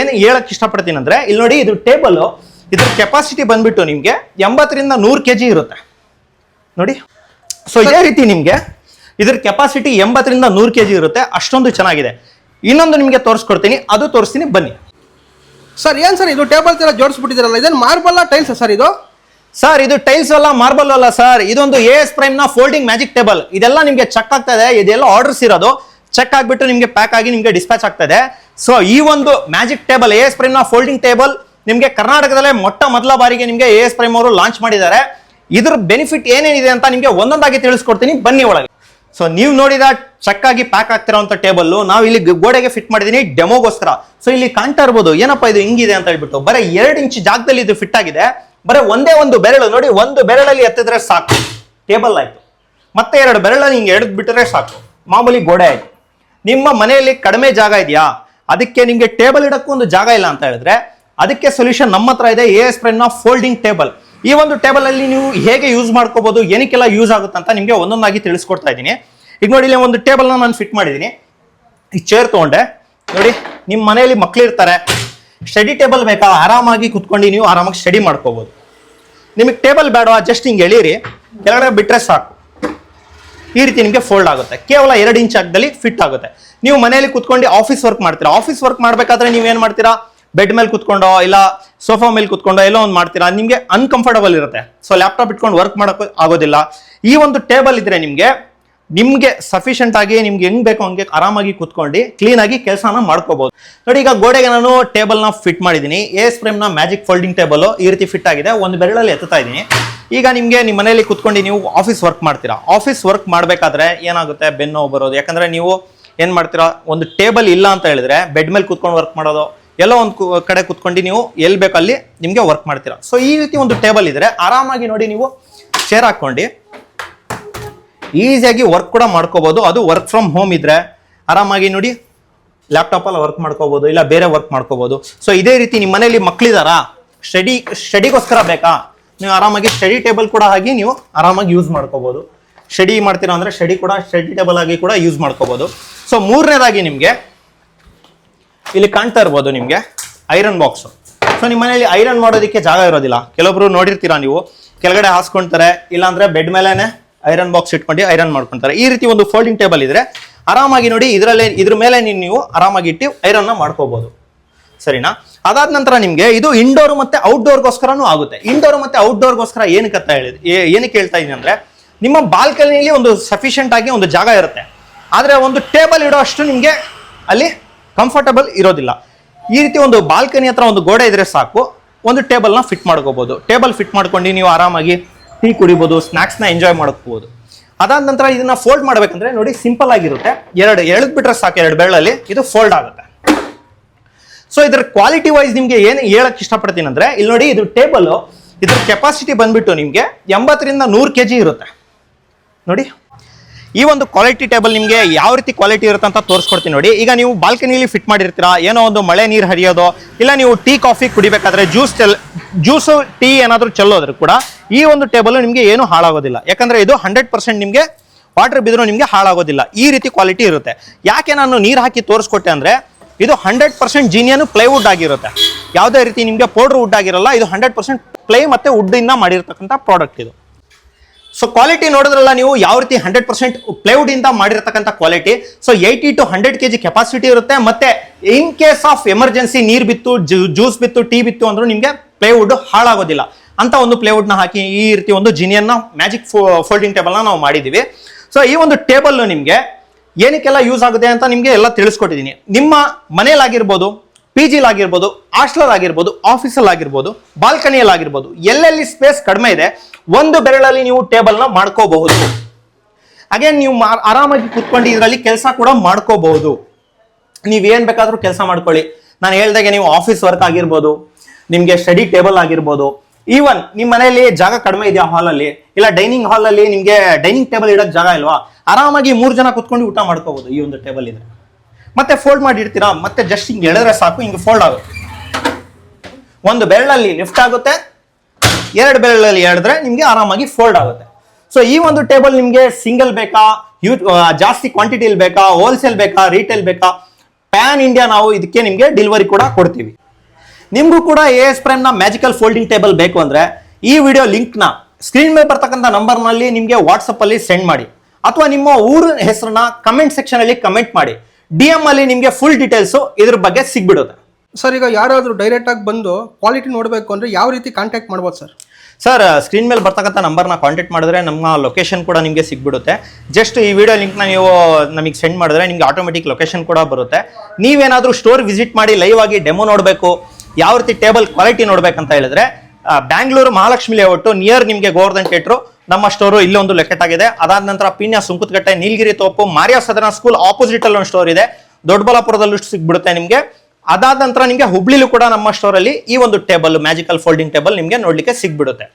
ಏನು ಹೇಳಕ್ ಇಷ್ಟಪಡ್ತೀನಿ ಅಂದ್ರೆ ಇಲ್ಲಿ ನೋಡಿ, ಇದು ಟೇಬಲ್, ಇದ್ರ ಕೆಪಾಸಿಟಿ ಬಂದ್ಬಿಟ್ಟು ನಿಮ್ಗೆ 80 ರಿಂದ 100 kg ಇರುತ್ತೆ ನೋಡಿ. ಸೊ ಇದೇ ರೀತಿ ನಿಮ್ಗೆ ಇದ್ರ ಕೆಪಾಸಿಟಿ 80 ರಿಂದ 100 kg ಇರುತ್ತೆ. ಅಷ್ಟೊಂದು ಚೆನ್ನಾಗಿದೆ. ಇನ್ನೊಂದು ನಿಮ್ಗೆ ತೋರಿಸ್ಕೊಡ್ತೀನಿ, ಅದು ತೋರಿಸ್ತೀನಿ ಬನ್ನಿ. ಸರ್ ಏನ್ ಸರ್ ಇದು ಟೇಬಲ್ ತರ ಜೋಡಿಸ್ಬಿಟ್ಟಿದ್ದೀರಲ್ಲ, ಇದೇನು ಮಾರ್ಬಲ್ ಟೈಲ್ಸ್ ಸರ್ ಇದು? ಸರ್ ಇದು ಟೈಲ್ಸ್ ಅಲ್ಲ, ಮಾರ್ಬಲ್ ಅಲ್ಲ ಸರ್, ಇದೊಂದು AS ಪ್ರೈಮ್ ನ ಫೋಲ್ಡಿಂಗ್ ಮ್ಯಾಜಿಕ್ ಟೇಬಲ್. ಇದೆಲ್ಲ ನಿಮ್ಗೆ ಚೆಕ್ ಆಗ್ತಾ ಇದೆ, ಇದೆಲ್ಲ ಆರ್ಡರ್ಸ್ ಇರೋದು, ಚೆಕ್ ಆಗ್ಬಿಟ್ಟು ನಿಮ್ಗೆ ಪ್ಯಾಕ್ ಆಗಿ ನಿಮ್ಗೆ ಡಿಸ್ಪ್ಯಾಚ್ ಆಗ್ತಾ ಇದೆ. ಸೊ ಈ ಒಂದು ಮ್ಯಾಜಿಕ್ ಟೇಬಲ್, AS ಪ್ರೈಮ್ ನ ಫೋಲ್ಡಿಂಗ್ ಟೇಬಲ್ ನಿಮ್ಗೆ ಕರ್ನಾಟಕದಲ್ಲೇ ಮೊದಲ ಬಾರಿಗೆ ನಿಮ್ಗೆ AS ಪ್ರೈಮ್ ಅವರು ಲಾಂಚ್ ಮಾಡಿದ್ದಾರೆ. ಇದ್ರ ಬೆನಿಫಿಟ್ ಏನೇನಿದೆ ಅಂತ ನಿಮ್ಗೆ ಒಂದೊಂದಾಗಿ ತಿಳಿಸ್ಕೊಡ್ತೀನಿ ಬನ್ನಿ ಒಳಗೆ. ಸೊ ನೀವು ನೋಡಿದ ಚೆಕ್ ಆಗಿ ಪ್ಯಾಕ್ ಆಗ್ತಿರೋಂಥ ಟೇಬಲ್ ನಾವು ಇಲ್ಲಿ ಗೋಡೆಗೆ ಫಿಟ್ ಮಾಡಿದೀನಿ ಡೆಮೋಗೋಸ್ಕರ. ಸೊ ಇಲ್ಲಿ ಕಾಣ್ತಾ ಇರ್ಬೋದು ಏನಪ್ಪಾ ಇದು ಹಿಂಗಿದೆ ಅಂತ ಹೇಳ್ಬಿಟ್ಟು, ಬರೀ 2 ಇಂಚ್ ಜಾಗದಲ್ಲಿ ಇದು ಫಿಟ್ ಆಗಿದೆ. ಬರೀ ಒಂದೇ ಒಂದು ಬೆರಳು ನೋಡಿ, ಒಂದು ಬೆರಳಲ್ಲಿ ಎತ್ತಿದ್ರೆ ಸಾಕು ಟೇಬಲ್ ಆಯ್ತು. ಮತ್ತೆ 2 ಬೆರಳಲ್ಲಿ ಹಿಂಗೆ ಎಳೆದು ಬಿಟ್ಟರೆ ಸಾಕು, ಮಾಮೂಲಿ ಗೋಡೆ ಆಯ್ತು. ನಿಮ್ಮ ಮನೆಯಲ್ಲಿ ಕಡಿಮೆ ಜಾಗ ಇದೆಯಾ, ಅದಕ್ಕೆ ನಿಮ್ಗೆ ಟೇಬಲ್ ಇಡಕ್ಕೂ ಒಂದು ಜಾಗ ಇಲ್ಲ ಅಂತ ಹೇಳಿದ್ರೆ ಅದಕ್ಕೆ ಸೊಲ್ಯೂಷನ್ ನಮ್ಮ ಹತ್ರ ಇದೆ, AS ಪ್ರೈಮ್ ನ ಫೋಲ್ಡಿಂಗ್ ಟೇಬಲ್. ಈ ಒಂದು ಟೇಬಲ್ ಅಲ್ಲಿ ನೀವು ಹೇಗೆ ಯೂಸ್ ಮಾಡ್ಕೋಬಹುದು, ಏನಕ್ಕೆಲ್ಲ ಯೂಸ್ ಆಗುತ್ತೆ ಅಂತ ನಿಮ್ಗೆ ಒಂದೊಂದಾಗಿ ತಿಳಿಸ್ಕೊಡ್ತಾ ಇದ್ದೀನಿ. ಈಗ ನೋಡಿ, ಇಲ್ಲಿ ಒಂದು ಟೇಬಲ್ ನಾನು ಫಿಟ್ ಮಾಡಿದ್ದೀನಿ. ಈ ಚೇರ್ ತಗೊಂಡೆ ನೋಡಿ, ನಿಮ್ಮ ಮನೆಯಲ್ಲಿ ಮಕ್ಳು ಇರ್ತಾರೆ, ಸ್ಟಡಿ ಟೇಬಲ್ ಬೇಕಾ, ಆರಾಮಾಗಿ ಕುತ್ಕೊಂಡು ನೀವು ಆರಾಮಾಗಿ ಸ್ಟಡಿ ಮಾಡ್ಕೋಬಹುದು. ನಿಮಗೆ ಟೇಬಲ್ ಬೇಡವಾ, ಜಸ್ಟ್ ಹಿಂಗೆ ಎಳೀರಿ, ಕೆಳಗಡೆ ಬಿಟ್ರೆ ಸಾಕು, ಈ ರೀತಿ ನಿಮಗೆ ಫೋಲ್ಡ್ ಆಗುತ್ತೆ. ಕೇವಲ 2 ಇಂಚ್ ಜಾಗದಲ್ಲಿ ಫಿಟ್ ಆಗುತ್ತೆ. ನೀವು ಮನೆಯಲ್ಲಿ ಕುತ್ಕೊಂಡು ಆಫೀಸ್ ವರ್ಕ್ ಮಾಡ್ತೀರಾ, ಆಫೀಸ್ ವರ್ಕ್ ಮಾಡ್ಬೇಕಾದ್ರೆ ನೀವು ಏನ್ ಮಾಡ್ತೀರಾ, ಬೆಡ್ ಮೇಲೆ ಕುತ್ಕೊಂಡೋ ಇಲ್ಲ ಸೋಫಾ ಮೇಲೆ ಕುತ್ಕೊಂಡೋ ಎಲ್ಲೋ ಒಂದು ಮಾಡ್ತೀರಾ, ನಿಮ್ಗೆ ಅನ್ಕಂಫರ್ಟಬಲ್ ಇರುತ್ತೆ. ಸೊ ಲ್ಯಾಪ್ಟಾಪ್ ಇಟ್ಕೊಂಡು ವರ್ಕ್ ಮಾಡೋಕೆ ಆಗೋದಿಲ್ಲ. ಈ ಒಂದು ಟೇಬಲ್ ಇದ್ರೆ ನಿಮ್ಗೆ ಸಫಿಷಿಯಂಟ್ ಆಗಿ ನಿಮ್ಗೆ ಹೆಂಗ್ ಬೇಕೋ ಹಂಗೆ ಆರಾಮಾಗಿ ಕುತ್ಕೊಂಡು ಕ್ಲೀನ್ ಆಗಿ ಕೆಲಸನ ಮಾಡ್ಕೋಬಹುದು. ನೋಡಿ, ಈಗ ಗೋಡೆಗೆ ನಾನು ಟೇಬಲ್ ನ ಫಿಟ್ ಮಾಡಿದೀನಿ. AS ಪ್ರೈಮ್ ನ ಮ್ಯಾಜಿಕ್ ಫೋಲ್ಡಿಂಗ್ ಟೇಬಲ್ ಈ ರೀತಿ ಫಿಟ್ ಆಗಿದೆ. ಒಂದು ಬೆರಳಲ್ಲಿ ಎತ್ತಾ ಇದ್ದೀನಿ. ಈಗ ನಿಮ್ಗೆ ನಿಮ್ಮ ಮನೆಯಲ್ಲಿ ಕುತ್ಕೊಂಡು ನೀವು ಆಫೀಸ್ ವರ್ಕ್ ಮಾಡ್ತೀರಾ, ಆಫೀಸ್ ವರ್ಕ್ ಮಾಡ್ಬೇಕಾದ್ರೆ ಏನಾಗುತ್ತೆ, ಬೆನ್ನು ನೋವು ಬರೋದು. ಯಾಕಂದ್ರೆ ನೀವು ಏನ್ ಮಾಡ್ತೀರಾ, ಒಂದು ಟೇಬಲ್ ಇಲ್ಲ ಅಂತ ಹೇಳಿದ್ರೆ ಬೆಡ್ ಮೇಲೆ ಕುತ್ಕೊಂಡು ವರ್ಕ್ ಮಾಡೋದು, ಎಲ್ಲೋ ಒಂದು ಕಡೆ ಕುತ್ಕೊಂಡು ನೀವು ಎಲ್ಲಿ ಬೇಕಲ್ಲಿ ನಿಮ್ಗೆ ವರ್ಕ್ ಮಾಡ್ತೀರಾ. ಸೊ ಈ ರೀತಿ ಒಂದು ಟೇಬಲ್ ಇದ್ರೆ ಆರಾಮಾಗಿ ನೋಡಿ, ನೀವು ಚೇರ್ ಹಾಕೊಂಡು ಈಸಿಯಾಗಿ ವರ್ಕ್ ಕೂಡ ಮಾಡ್ಕೋಬಹುದು. ಅದು ವರ್ಕ್ ಫ್ರಮ್ ಹೋಮ್ ಇದ್ರೆ ಆರಾಮಾಗಿ ನೋಡಿ ಲ್ಯಾಪ್ಟಾಪ್ ಅಲ್ಲಿ ವರ್ಕ್ ಮಾಡ್ಕೋಬಹುದು, ಇಲ್ಲ ಬೇರೆ ವರ್ಕ್ ಮಾಡ್ಕೋಬಹುದು. ಸೊ ಇದೇ ರೀತಿ ನಿಮ್ಮ ಮನೆಯಲ್ಲಿ ಮಕ್ಳಿದಾರಾ, ಸ್ಟಡಿಗೋಸ್ಕರ ಬೇಕಾ, ನೀವು ಆರಾಮಾಗಿ ಸ್ಟಡಿ ಟೇಬಲ್ ಕೂಡ ಆಗಿ ನೀವು ಆರಾಮಾಗಿ ಯೂಸ್ ಮಾಡ್ಕೋಬಹುದು. ಸ್ಟಡಿ ಮಾಡ್ತೀರಾ ಅಂದ್ರೆ ಸ್ಟಡಿ ಟೇಬಲ್ ಆಗಿ ಕೂಡ ಯೂಸ್ ಮಾಡ್ಕೋಬಹುದು. ಸೊ ಮೂರನೇದಾಗಿ ನಿಮ್ಗೆ ಇಲ್ಲಿ ಕಾಣ್ತಾ ಇರ್ಬೋದು ನಿಮ್ಗೆ ಐರನ್ ಬಾಕ್ಸ್. ಸೊ ನಿಮ್ಮ ಮನೆಯಲ್ಲಿ ಐರನ್ ಮಾಡೋದಕ್ಕೆ ಜಾಗ ಇರೋದಿಲ್ಲ. ಕೆಲವೊಬ್ರು ನೋಡಿರ್ತೀರಾ, ನೀವು ಕೆಳಗಡೆ ಹಾಸ್ಕೊಂತಾರೆ, ಇಲ್ಲಾಂದ್ರೆ ಬೆಡ್ ಮೇಲೆನೆ ಐರನ್ ಬಾಕ್ಸ್ ಇಟ್ಕೊಂಡು ಐರನ್ ಮಾಡ್ಕೊಂತಾರೆ. ಈ ರೀತಿ ಒಂದು ಫೋಲ್ಡಿಂಗ್ ಟೇಬಲ್ ಇದ್ರೆ ಆರಾಮಾಗಿ ನೋಡಿ, ಇದ್ರ ಮೇಲೆ ನೀವು ಆರಾಮಾಗಿ ಇಟ್ಟು ಐರನ್ ಮಾಡ್ಕೋಬಹುದು. ಸರಿನಾ? ಅದಾದ ನಂತರ ನಿಮ್ಗೆ ಇದು ಇಂಡೋರ್ ಮತ್ತೆ ಔಟ್ಡೋರ್ಗೋಸ್ಕರನೂ ಆಗುತ್ತೆ. ಇಂಡೋರ್ ಮತ್ತೆ ಔಟ್ಡೋರ್ಗೋಸ್ಕರ ಏನಕ್ಕೆ ಹೇಳ್ತಾ ಇದೀನಿ ಅಂದ್ರೆ, ನಿಮ್ಮ ಬಾಲ್ಕನಿಯಲ್ಲಿ ಒಂದು ಸಫಿಷಿಯಂಟ್ ಆಗಿ ಒಂದು ಜಾಗ ಇರುತ್ತೆ, ಆದ್ರೆ ಒಂದು ಟೇಬಲ್ ಇಡೋ ಅಷ್ಟು ನಿಮ್ಗೆ ಅಲ್ಲಿ ಕಂಫರ್ಟಬಲ್ ಇರೋದಿಲ್ಲ. ಈ ರೀತಿ ಒಂದು ಬಾಲ್ಕನಿ ಹತ್ರ ಒಂದು ಗೋಡೆ ಇದ್ರೆ ಸಾಕು, ಒಂದು ಟೇಬಲ್ ನ ಫಿಟ್ ಮಾಡ್ಕೋಬಹುದು. ಟೇಬಲ್ ಫಿಟ್ ಮಾಡ್ಕೊಂಡು ನೀವು ಆರಾಮಾಗಿ ಟೀ ಕುಡಿಬಹುದು, ಸ್ನಾಕ್ಸ್ ನ ಎಂಜಾಯ್ ಮಾಡ್ಕೋಬಹುದು. ಅದಾದ ನಂತರ ಇದನ್ನ ಫೋಲ್ಡ್ ಮಾಡ್ಬೇಕಂದ್ರೆ ನೋಡಿ, ಸಿಂಪಲ್ ಆಗಿರುತ್ತೆ. ಎಳೆದ್ ಬಿಟ್ರೆ ಸಾಕು, 2 ಬೆರಳಲ್ಲಿ ಇದು ಫೋಲ್ಡ್ ಆಗುತ್ತೆ. ಸೊ ಇದ್ರ ಕ್ವಾಲಿಟಿ ವೈಸ್ ನಿಮ್ಗೆ ಏನು ಹೇಳಕ್ ಇಷ್ಟಪಡ್ತೀನಿ ಅಂದ್ರೆ, ಇಲ್ಲಿ ನೋಡಿ, ಇದು ಟೇಬಲ್, ಇದ್ರ ಕೆಪಾಸಿಟಿ ಬಂದ್ಬಿಟ್ಟು ನಿಮ್ಗೆ 80 ರಿಂದ 100 kg ಇರುತ್ತೆ ನೋಡಿ. ಈ ಒಂದು ಕ್ವಾಲಿಟಿ ಟೇಬಲ್ ನಿಮ್ಗೆ ಯಾವ ರೀತಿ ಕ್ವಾಲಿಟಿ ಇರುತ್ತೆ ಅಂತ ತೋರಿಸ್ಕೊಡ್ತೀನಿ ನೋಡಿ. ಈಗ ನೀವು ಬಾಲ್ಕನಿಲಿ ಫಿಟ್ ಮಾಡಿರ್ತೀರಾ, ಏನೋ ಒಂದು ಮಳೆ ನೀರು ಹರಿಯೋದು, ಇಲ್ಲ ನೀವು ಟೀ ಕಾಫಿ ಕುಡಿಬೇಕಾದ್ರೆ ಜ್ಯೂಸು ಟೀ ಏನಾದರೂ ಚೆಲ್ಲೋದ್ರೆ ಕೂಡ ಈ ಒಂದು ಟೇಬಲ್ ನಿಮ್ಗೆ ಏನು ಹಾಳಾಗೋದಿಲ್ಲ. ಯಾಕಂದ್ರೆ ಇದು 100% ನಿಮ್ಗೆ ವಾಟರ್ ಬಿದ್ದರೂ ನಿಮ್ಗೆ ಹಾಳಾಗೋದಿಲ್ಲ. ಈ ರೀತಿ ಕ್ವಾಲಿಟಿ ಇರುತ್ತೆ. ಯಾಕೆ ನಾನು ನೀರು ಹಾಕಿ ತೋರಿಸ್ಕೊಟ್ಟೆ ಅಂದ್ರೆ, ಇದು 100% ಜೀನಿಯನ್ ಪ್ಲೈವುಡ್ ಆಗಿರುತ್ತೆ. ಯಾವುದೇ ರೀತಿ ನಿಮ್ಗೆ ಪೌಡರ್ ವುಡ್ ಆಗಿರಲ್ಲ. ಇದು 100% ಪ್ಲೈ ಮತ್ತೆ ವುಡ್ ಇಂದ ಮಾಡಿರ್ತಕ್ಕಂಥ ಪ್ರಾಡಕ್ಟ್ ಇದು. ಸೊ ಕ್ವಾಲಿಟಿ ನೋಡಿದ್ರಲ್ಲ ನೀವು, ಯಾವ ರೀತಿ 100% ಪ್ಲೈವುಡ್ ಇಂದ ಮಾಡಿರ್ತಕ್ಕಂಥ quality. So 80 to 100 kg capacity ಇರುತ್ತೆ. ಮತ್ತೆ ಇನ್ ಕೇಸ್ ಆಫ್ ಎಮರ್ಜೆನ್ಸಿ ನೀರ್ ಬಿತ್ತು, ಜ್ಯೂಸ್ ಬಿತ್ತು, ಟೀ ಬಿತ್ತು ಅಂದ್ರೂ ನಿಮ್ಗೆ ಪ್ಲೈವುಡ್ ಹಾಳಾಗೋದಿಲ್ಲ ಅಂತ ಒಂದು ಪ್ಲೈವುಡ್ ನ ಹಾಕಿ ಈ ರೀತಿ ಒಂದು ಜಿನಿಯನ್ ಮ್ಯಾಜಿಕ್ ಫೋಲ್ಡಿಂಗ್ ಟೇಬಲ್ ನ ನಾವು ಮಾಡಿದೀವಿ. ಸೊ ಈ ಒಂದು ಟೇಬಲ್ ನಿಮ್ಗೆ ಏನಕ್ಕೆಲ್ಲ ಯೂಸ್ ಆಗುತ್ತೆ ಅಂತ ನಿಮ್ಗೆ ಎಲ್ಲ ತಿಳಿಸ್ಕೊಟ್ಟಿದ್ದೀನಿ. ನಿಮ್ಮ ಮನೆಯಲ್ಲಾಗಿರ್ಬೋದು, PG ಆಗಿರ್ಬೋದು, ಹಾಸ್ಟೆಲ್ ಆಗಿರ್ಬೋದು, ಆಫೀಸಲ್ಲಿ ಆಗಿರ್ಬೋದು, ಬಾಲ್ಕನಿಯಲ್ಲಿ ಆಗಿರ್ಬೋದು, ಎಲ್ಲೆಲ್ಲಿ ಸ್ಪೇಸ್ ಕಡಿಮೆ ಇದೆ ಒಂದು ಬೆರಳಲ್ಲಿ ನೀವು ಟೇಬಲ್ ನ ಮಾಡ್ಕೋಬಹುದು. ಹಾಗೆ ನೀವು ಆರಾಮಾಗಿ ಕುತ್ಕೊಂಡು ಇದರಲ್ಲಿ ಕೆಲಸ ಕೂಡ ಮಾಡ್ಕೋಬಹುದು. ನೀವೇನ್ ಬೇಕಾದ್ರೂ ಕೆಲಸ ಮಾಡ್ಕೊಳ್ಳಿ. ನಾನು ಹೇಳ್ದಾಗೆ ನೀವು ಆಫೀಸ್ ವರ್ಕ್ ಆಗಿರ್ಬೋದು, ನಿಮ್ಗೆ ಸ್ಟಡಿ ಟೇಬಲ್ ಆಗಿರ್ಬೋದು, ಈವನ್ ನಿಮ್ಮ ಮನೆಯಲ್ಲಿ ಜಾಗ ಕಡಿಮೆ ಇದೆಯಾ ಹಾಲಲ್ಲಿ, ಇಲ್ಲ ಡೈನಿಂಗ್ ಹಾಲ್ ಅಲ್ಲಿ ನಿಮ್ಗೆ ಡೈನಿಂಗ್ ಟೇಬಲ್ ಇಡಕ್ ಜಾಗ ಇಲ್ವಾ, ಆರಾಮಾಗಿ 3 ಜನ ಕುತ್ಕೊಂಡು ಊಟ ಮಾಡ್ಕೋಬಹುದು ಈ ಒಂದು ಟೇಬಲ್ ಇದ್ರೆ. ಮತ್ತೆ ಫೋಲ್ಡ್ ಮಾಡಿ ಇಡ್ತೀರಾ, ಮತ್ತೆ ಜಸ್ಟ್ ಹಿಂಗೆ ಎಳೆದ್ರೆ ಸಾಕು, ಹಿಂಗೆ ಫೋಲ್ಡ್ ಆಗುತ್ತೆ. ಒಂದು ಬೆರಳಲ್ಲಿ ಲಿಫ್ಟ್ ಆಗುತ್ತೆ, 2 ಬೆರಳಲ್ಲಿ ಎಳೆದ್ರೆ ನಿಮ್ಗೆ ಆರಾಮಾಗಿ ಫೋಲ್ಡ್ ಆಗುತ್ತೆ. ಸೊ ಈ ಒಂದು ಟೇಬಲ್ ನಿಮ್ಗೆ ಸಿಂಗಲ್ ಬೇಕಾ, ಜಾಸ್ತಿ ಕ್ವಾಂಟಿಟಿಲಿ ಬೇಕಾ, ಹೋಲ್ಸೇಲ್ ಬೇಕಾ, ರೀಟೇಲ್ ಬೇಕಾ, ಪ್ಯಾನ್ ಇಂಡಿಯಾ ನಾವು ಇದಕ್ಕೆ ನಿಮಗೆ ಡೆಲಿವರಿ ಕೂಡ ಕೊಡ್ತೀವಿ. ನಿಮಗೂ ಕೂಡ AS Prime ನ ಮ್ಯಾಜಿಕಲ್ ಫೋಲ್ಡಿಂಗ್ ಟೇಬಲ್ ಬೇಕು ಅಂದ್ರೆ ಈ ವಿಡಿಯೋ ಲಿಂಕ್ ನ ಸ್ಕ್ರೀನ್ ಮೇಲೆ ಬರ್ತಕ್ಕಂಥ ನಂಬರ್ ನಲ್ಲಿ ನಿಮಗೆ ವಾಟ್ಸ್ಆಪ್ ಅಲ್ಲಿ ಸೆಂಡ್ ಮಾಡಿ, ಅಥವಾ ನಿಮ್ಮ ಊರಿನ ಹೆಸರನ್ನ ಕಮೆಂಟ್ ಸೆಕ್ಷನ್ ಅಲ್ಲಿ ಕಮೆಂಟ್ ಮಾಡಿ. DM ಅಲ್ಲಿ ನಿಮಗೆ ಫುಲ್ ಡೀಟೇಲ್ಸ್ ಇದ್ರ ಬಗ್ಗೆ ಸಿಗ್ಬಿಡುತ್ತೆ. ಸರ್ ಈಗ ಯಾರಾದರೂ ಡೈರೆಕ್ಟ್ ಆಗಿ ಬಂದು ಕ್ವಾಲಿಟಿ ನೋಡಬೇಕು ಅಂದ್ರೆ ಯಾವ ರೀತಿ ಕಾಂಟ್ಯಾಕ್ಟ್ ಮಾಡ್ಬೋದು ಸರ್? ಸರ್, ಸ್ಕ್ರೀನ್ ಮೇಲೆ ಬರ್ತಕ್ಕಂಥ ನಂಬರ್ನ ಕಾಂಟ್ಯಾಕ್ಟ್ ಮಾಡಿದ್ರೆ ನಮ್ಮ ಲೊಕೇಶನ್ ಕೂಡ ನಿಮಗೆ ಸಿಗ್ಬಿಡುತ್ತೆ. ಜಸ್ಟ್ ಈ ವಿಡಿಯೋ ಲಿಂಕ್ನ ನೀವು ನಮಗೆ ಸೆಂಡ್ ಮಾಡಿದ್ರೆ ನಿಮಗೆ ಆಟೋಮೆಟಿಕ್ ಲೊಕೇಶನ್ ಕೂಡ ಬರುತ್ತೆ. ನೀವೇನಾದರೂ ಸ್ಟೋರ್ ವಿಸಿಟ್ ಮಾಡಿ ಲೈವ್ ಆಗಿ ಡೆಮೋ ನೋಡಬೇಕು, ಯಾವ ರೀತಿ ಟೇಬಲ್ ಕ್ವಾಲಿಟಿ ನೋಡ್ಬೇಕಂತ ಹೇಳಿದ್ರೆ ಬ್ಯಾಂಗ್ಳೂರು ಮಹಾಲಕ್ಷ್ಮಿ ಲೇಔಟ್ ನಿಯರ್ ನಿಮಗೆ ಗೋವರ್ಧನ್ ಥಿಯೇಟ್ರು ನಮ್ಮ ಸ್ಟೋರು ಇಲ್ಲೊಂದು ಲೊಕೇಟ್ ಆಗಿದೆ. ಅದಾದ ನಂತರ ಪೀಣ್ಯ ಸುಂಕುತ್ಕಟ್ಟೆ ನೀಲಗಿರಿ ತೋಪು ಮಾರಿಯಾ ಸದನ ಸ್ಕೂಲ್ ಆಪೋಸಿಟ್ ಅಲ್ಲಿ ಒಂದು ಸ್ಟೋರ್ ಇದೆ, ದೊಡ್ಡಬಳ್ಳಾಪುರದಲ್ಲೂ ಸಿಗ್ಬಿಡುತ್ತೆ ನಿಮಗೆ. ಅದಾದ ನಂತರ ನಿಮಗೆ ಹುಬ್ಳಿಲೂ ಕೂಡ ನಮ್ಮ ಸ್ಟೋರಲ್ಲಿ ಈ ಒಂದು ಟೇಬಲ್ ಮ್ಯಾಜಿಕಲ್ ಫೋಲ್ಡಿಂಗ್ ಟೇಬಲ್ ನಿಮಗೆ ನೋಡ್ಲಿಕ್ಕೆ ಸಿಗ್ಬಿಡುತ್ತೆ.